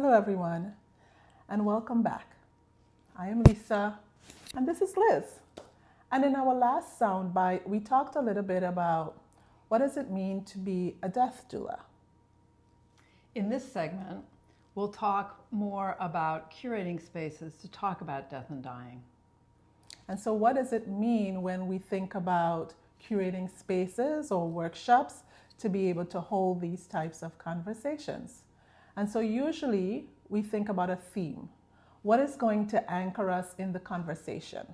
Hello, everyone, and welcome back. I am Lisa, and this is Liz. And in our last soundbite, we talked a little bit about what does it mean to be a death doula. In this segment, we'll talk more about curating spaces to talk about death and dying. And so, what does it mean when we think about curating spaces or workshops to be able to hold these types of conversations? And so, usually, we think about a theme. What is going to anchor us in the conversation?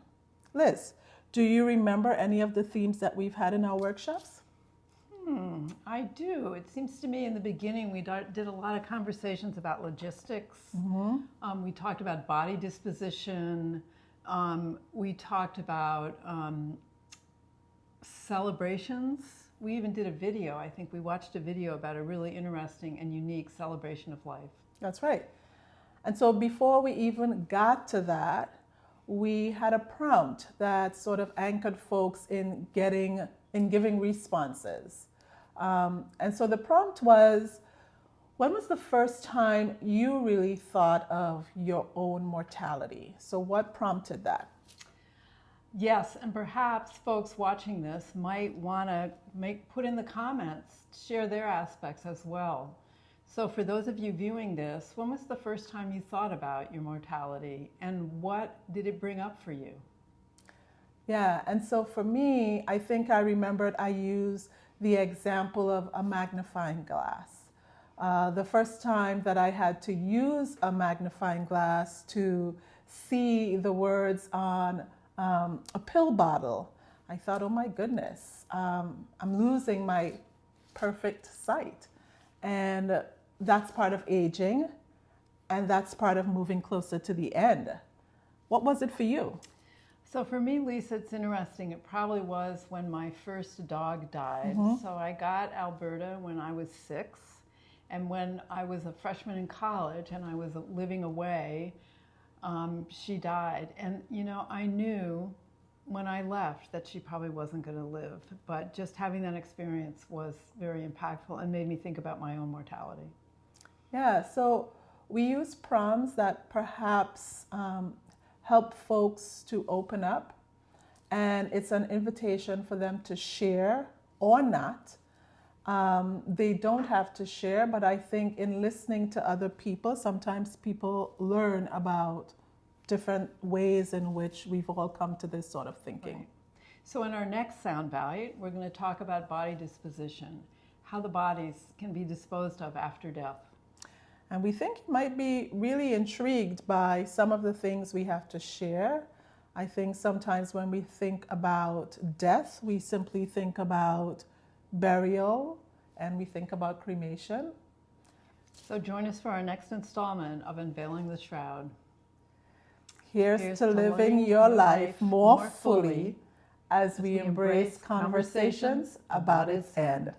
Liz, do you remember any of the themes that we've had in our workshops? I do. It seems to me in the beginning we did a lot of conversations about logistics. We talked about body disposition. We talked about celebrations. We even did a video. I think we watched a video about a really interesting and unique celebration of life. That's right. And so before we even got to that, we had a prompt that sort of anchored folks in giving responses. And so the prompt was, when was the first time you really thought of your own mortality? So what prompted that? Yes, and perhaps folks watching this might want to put in the comments, share their aspects as well. So for those of you viewing this, when was the first time you thought about your mortality, and what did it bring up for you? Yeah, and so for me, I think I remembered I used the example of a magnifying glass. The first time that I had to use a magnifying glass to see the words on a pill bottle, I thought, oh my goodness, I'm losing my perfect sight. And that's part of aging, and that's part of moving closer to the end. What was it for you? So for me, Lisa, it's interesting. It probably was when my first dog died. So I got Alberta when I was 6. And when I was a freshman in college and I was living away, she died. And, I knew when I left that she probably wasn't going to live. But just having that experience was very impactful and made me think about my own mortality. Yeah, so we use prompts that perhaps help folks to open up, and it's an invitation for them to share or not. They don't have to share, but I think in listening to other people, sometimes people learn about different ways in which we've all come to this sort of thinking. Right. So in our next soundbite, we're going to talk about body disposition, how the bodies can be disposed of after death. And we think you might be really intrigued by some of the things we have to share. I think sometimes when we think about death, we simply think about burial and we think about cremation. So join us for our next installment of Unveiling the Shroud. Here's to living your life more fully as we embrace conversations about its end.